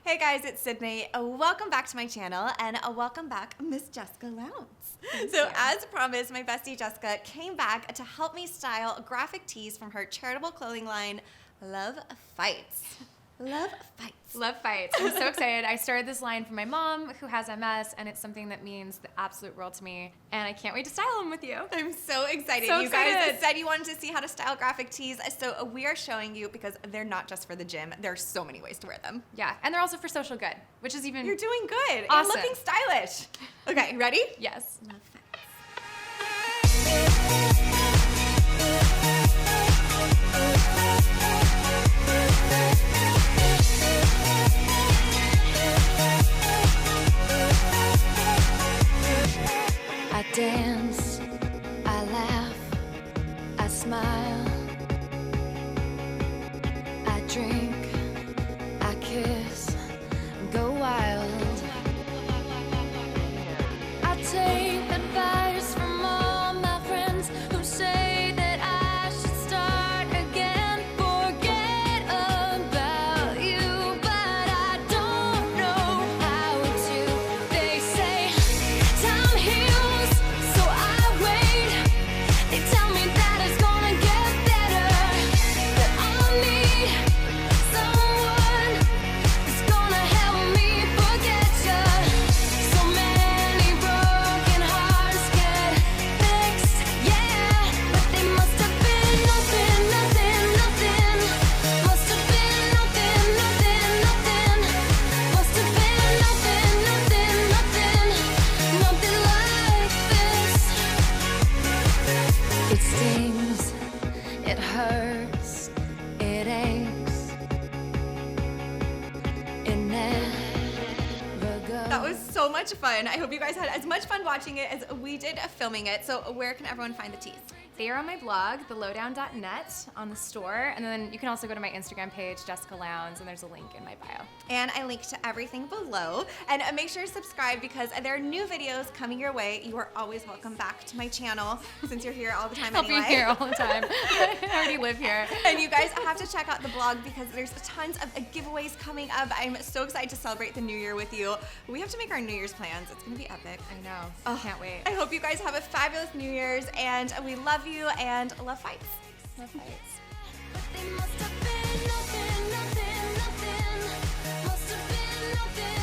Hey guys, it's Sydney. Welcome back to my channel, and welcome back, Miss Jessica Lowndes. So as promised, my bestie Jessica came back to help me style graphic tees from her charitable clothing line, Love Fights. Love Fights. Love Fights. I'm so excited. I started this line for my mom, who has MS, and it's something that means the absolute world to me, and I can't wait to style them with you. I'm so excited. So you guys excited. said you wanted to see how to style graphic tees, so we are showing you because they're not just for the gym. There are so many ways to wear them. Yeah, and they're also for social good, which is even You're doing good. awesome. And looking stylish. Okay, ready? Yes. Love Fights. I dance, I laugh, I smile, I drink, I kiss, go wild. I take advice from all my friends who say that I should start again. Forget about you, but I don't know how to. They say time heals, so I wait. They tell me that it's gonna get better, that I need someone who's gonna help me forget you. So many broken hearts get fixed, yeah, but they must have been nothing, nothing, nothing. Must have been nothing, nothing, nothing. Must have been nothing, nothing, nothing. Nothing like this. It stings, it hurts, it aches. It never goes. That was so much fun. I hope you guys had as much fun watching it as we did filming it. So where can everyone find the tees? They are on my blog, thelowdown.net, on the store, and then you can also go to my Instagram page, Jessica Lowndes, and there's a link in my bio. And I link to everything below. And make sure to subscribe because there are new videos coming your way. You are always welcome back to my channel since you're here all the time I'll anyway. be here all the time. I already live here. And you guys have to check out the blog because there's tons of giveaways coming up. I'm so excited to celebrate the new year with you. We have to make our New Year's plans. It's gonna be epic. I know. Oh, Can't wait. I hope you guys have a fabulous New Year's, and we love you and love fights. Love Fights. But they must have been nothing, nothing, nothing. Must have been nothing.